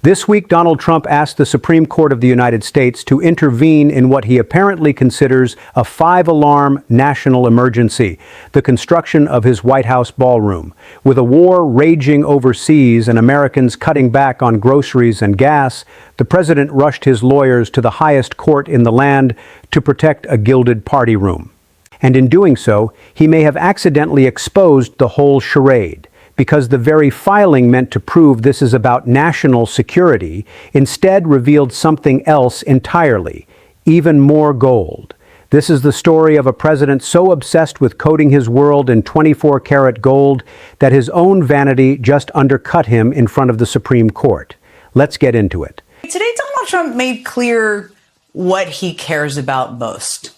This week, Donald Trump asked the Supreme Court of the United States to intervene in what he apparently considers a 5-alarm national emergency, the construction of his White House ballroom. With a war raging overseas and Americans cutting back on groceries and gas, the president rushed his lawyers to the highest court in the land to protect a gilded party room. And in doing so, he may have accidentally exposed the whole charade, because the very filing meant to prove this is about national security instead revealed something else entirely, even more gold. This is the story of a president so obsessed with coating his world in 24-karat gold that his own vanity just undercut him in front of the Supreme Court. Let's get into it. Today, Donald Trump made clear what he cares about most.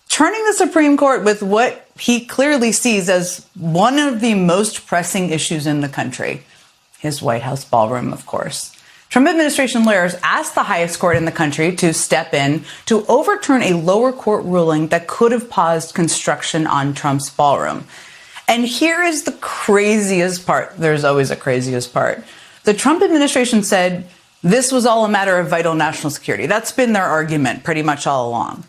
Turning the Supreme Court with what he clearly sees as one of the most pressing issues in the country, his White House ballroom, of course. Trump administration lawyers asked the highest court in the country to step in to overturn a lower court ruling that could have paused construction on Trump's ballroom. And here is the craziest part. There's always a craziest part. The Trump administration said this was all a matter of vital national security. That's been their argument pretty much all along.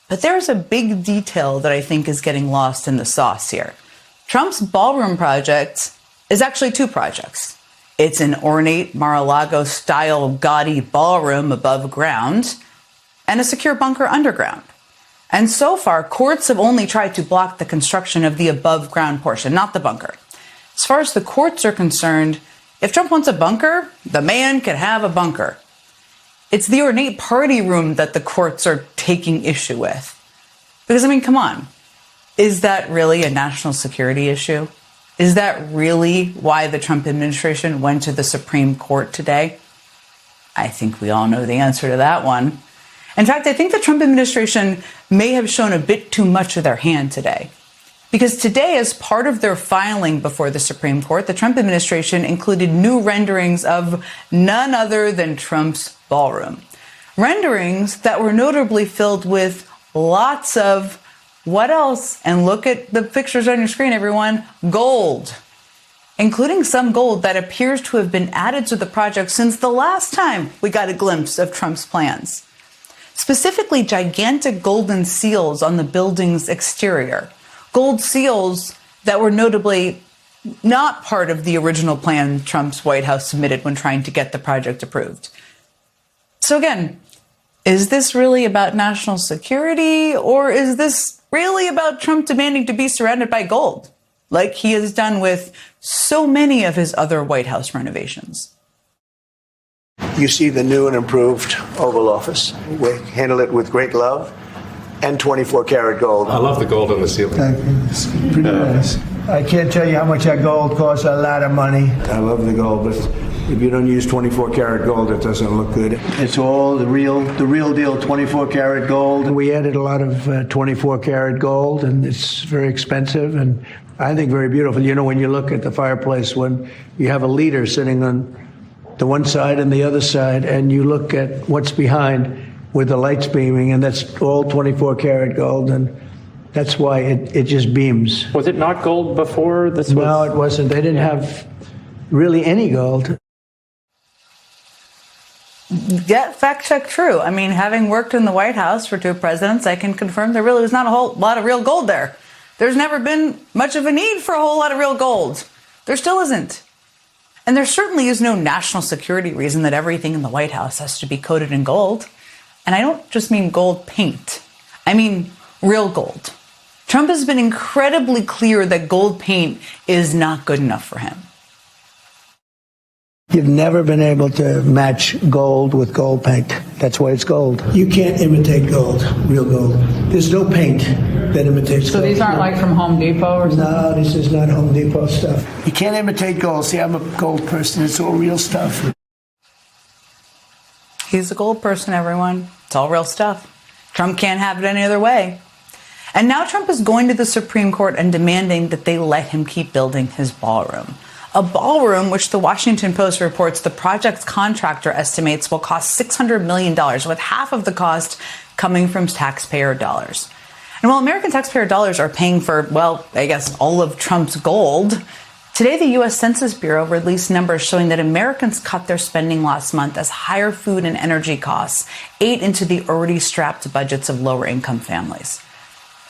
But there's a big detail that I think is getting lost in the sauce here. Trump's ballroom project is actually two projects. It's an ornate Mar-a-Lago-style gaudy ballroom above ground and a secure bunker underground. And so far, courts have only tried to block the construction of the above-ground portion, not the bunker. As far as the courts are concerned, if Trump wants a bunker, the man can have a bunker. It's the ornate party room that the courts are taking issue with. Because, I mean, come on. Is that really a national security issue? Is that really why the Trump administration went to the Supreme Court today? I think we all know the answer to that one. In fact, I think the Trump administration may have shown a bit too much of their hand today. Because today, as part of their filing before the Supreme Court, the Trump administration included new renderings of none other than Trump's ballroom. Renderings that were notably filled with lots of what else? And look at the pictures on your screen, everyone. Gold. Including some gold that appears to have been added to the project since the last time we got a glimpse of Trump's plans. Specifically, gigantic golden seals on the building's exterior. Gold seals that were notably not part of the original plan Trump's White House submitted when trying to get the project approved. So again, is this really about national security, or is this really about Trump demanding to be surrounded by gold, like he has done with so many of his other White House renovations? You see the new and improved Oval Office. We handle it with great love. And 24-karat gold. I love the gold on the ceiling. Thank you. It's pretty nice. I can't tell you how much that gold costs. A lot of money. I love the gold, but if you don't use 24-karat gold, it doesn't look good. It's all the real deal 24-karat gold. We added a lot of 24-karat gold, and it's very expensive and I think very beautiful. You know, when you look at the fireplace, when you have a leader sitting on the one side and the other side, and you look at what's behind with the lights beaming, and that's all 24-karat gold, and that's why it just beams. Was it not gold before this? No, it wasn't. They didn't have really any gold. Yeah, fact check true. I mean, having worked in the White House for two presidents, I can confirm there really was not a whole lot of real gold there. There's never been much of a need for a whole lot of real gold. There still isn't. And there certainly is no national security reason that everything in the White House has to be coated in gold. And I don't just mean gold paint. I mean real gold. Trump has been incredibly clear that gold paint is not good enough for him. You've never been able to match gold with gold paint. That's why it's gold. You can't imitate gold, real gold. There's no paint that imitates gold. So these aren't like from Home Depot or something? No, this is not Home Depot stuff. You can't imitate gold. See, I'm a gold person. It's all real stuff. He's a gold person, everyone. It's all real stuff. Trump can't have it any other way. And now Trump is going to the Supreme Court and demanding that they let him keep building his ballroom. A ballroom which the Washington Post reports the project's contractor estimates will cost $600 million, with half of the cost coming from taxpayer dollars. And while American taxpayer dollars are paying for, well, I guess all of Trump's gold, Today, the U.S. Census Bureau released numbers showing that Americans cut their spending last month as higher food and energy costs ate into the already strapped budgets of lower income families.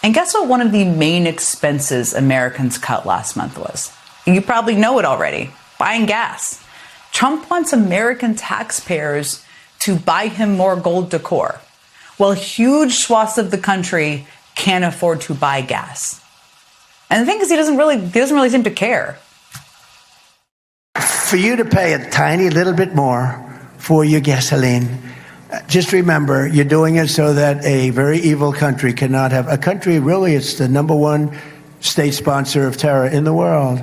And guess what one of the main expenses Americans cut last month was? You probably know it already: buying gas. Trump wants American taxpayers to buy him more gold decor, while huge swaths of the country can't afford to buy gas. And the thing is, he doesn't really seem to care. For you to pay a tiny little bit more for your gasoline, just remember, you're doing it so that a very evil country cannot have a country. Really, it's the number one state sponsor of terror in the world.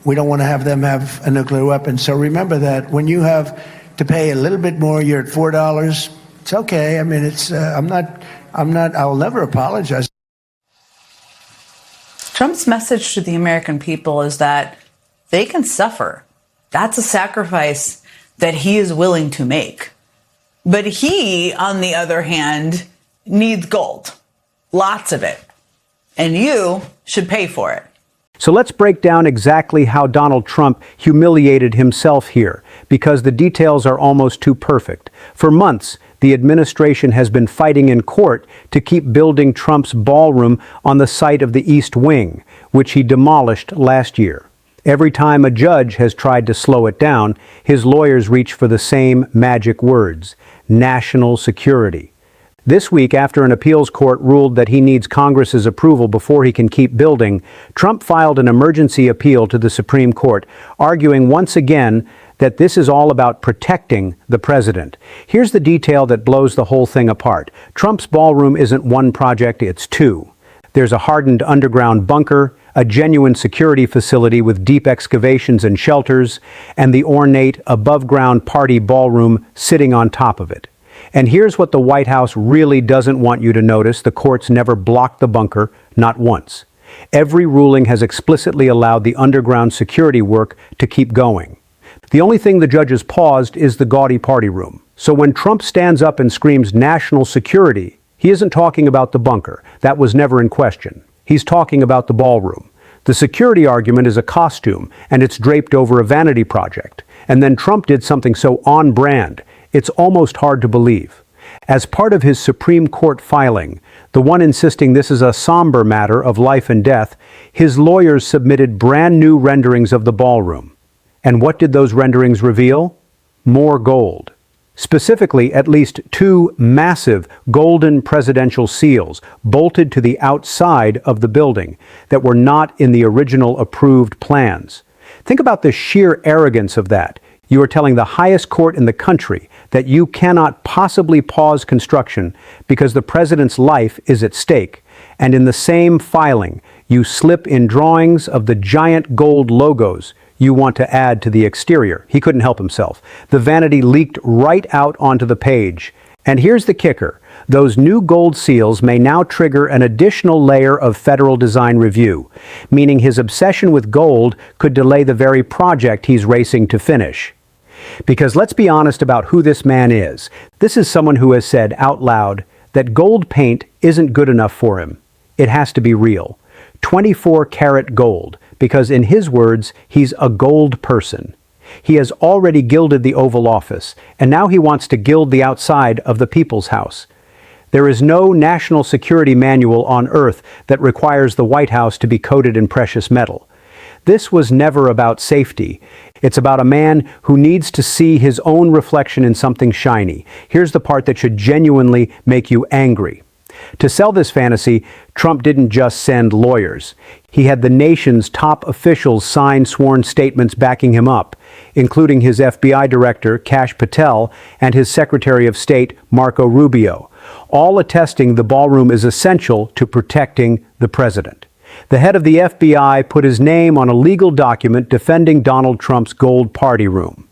We don't want to have them have a nuclear weapon. So remember that when you have to pay a little bit more, you're at $4. It's okay. I mean, it's I'll never apologize. Trump's message to the American people is that they can suffer. That's a sacrifice that he is willing to make. But he, on the other hand, needs gold. Lots of it. And you should pay for it. So let's break down exactly how Donald Trump humiliated himself here, because the details are almost too perfect. For months, the administration has been fighting in court to keep building Trump's ballroom on the site of the East Wing, which he demolished last year. Every time a judge has tried to slow it down, his lawyers reach for the same magic words: national security. This week, after an appeals court ruled that he needs Congress's approval before he can keep building, Trump filed an emergency appeal to the Supreme Court, arguing once again that this is all about protecting the president. Here's the detail that blows the whole thing apart. Trump's ballroom isn't one project, it's two. There's a hardened underground bunker, a genuine security facility with deep excavations and shelters, and the ornate above-ground party ballroom sitting on top of it. And here's what the White House really doesn't want you to notice: the courts never blocked the bunker, not once. Every ruling has explicitly allowed the underground security work to keep going. The only thing the judges paused is the gaudy party room. So when Trump stands up and screams national security, he isn't talking about the bunker. That was never in question. He's talking about the ballroom. The security argument is a costume, and it's draped over a vanity project. And then Trump did something so on brand, it's almost hard to believe. As part of his Supreme Court filing, the one insisting this is a somber matter of life and death, his lawyers submitted brand new renderings of the ballroom. And what did those renderings reveal? More gold. Specifically, at least two massive golden presidential seals bolted to the outside of the building that were not in the original approved plans. Think about the sheer arrogance of that. You are telling the highest court in the country that you cannot possibly pause construction because the president's life is at stake. And in the same filing, you slip in drawings of the giant gold logos you want to add to the exterior. He couldn't help himself. The vanity leaked right out onto the page. And here's the kicker: those new gold seals may now trigger an additional layer of federal design review, meaning his obsession with gold could delay the very project he's racing to finish. Because let's be honest about who this man is. This is someone who has said out loud that gold paint isn't good enough for him. It has to be real. 24-karat gold, because in his words, he's a gold person. He has already gilded the Oval Office, and now he wants to gild the outside of the People's House. There is no national security manual on earth that requires the White House to be coated in precious metal. This was never about safety. It's about a man who needs to see his own reflection in something shiny. Here's the part that should genuinely make you angry. To sell this fantasy, Trump didn't just send lawyers. He had the nation's top officials sign sworn statements backing him up, including his FBI director, Kash Patel, and his Secretary of State, Marco Rubio, all attesting the ballroom is essential to protecting the president. The head of the FBI put his name on a legal document defending Donald Trump's gold party room.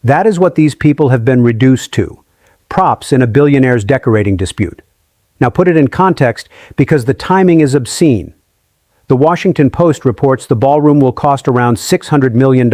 That is what these people have been reduced to: props in a billionaire's decorating dispute. Now put it in context, because the timing is obscene. The Washington Post reports the ballroom will cost around $600 million,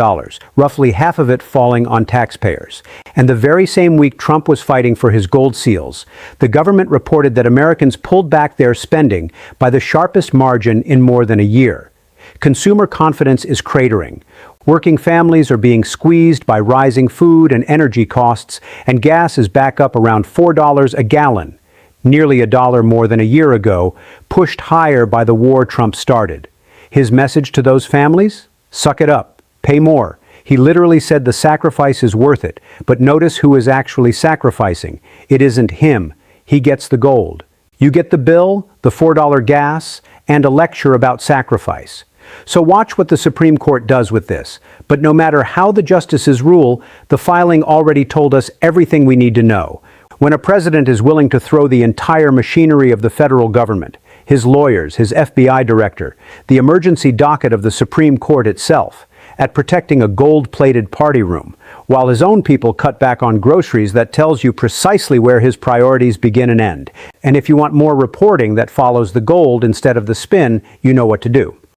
roughly half of it falling on taxpayers. And the very same week Trump was fighting for his gold seals, the government reported that Americans pulled back their spending by the sharpest margin in more than a year. Consumer confidence is cratering. Working families are being squeezed by rising food and energy costs, and gas is back up around $4 a gallon, nearly $1 more than a year ago, pushed higher by the war Trump started. His message to those families? Suck it up. Pay more. He literally said the sacrifice is worth it, but notice who is actually sacrificing. It isn't him. He gets the gold. You get the bill, the $4 gas, and a lecture about sacrifice. So watch what the Supreme Court does with this. But no matter how the justices rule, the filing already told us everything we need to know. When a president is willing to throw the entire machinery of the federal government, his lawyers, his FBI director, the emergency docket of the Supreme Court itself, at protecting a gold-plated party room, while his own people cut back on groceries, that tells you precisely where his priorities begin and end. And if you want more reporting that follows the gold instead of the spin, you know what to do.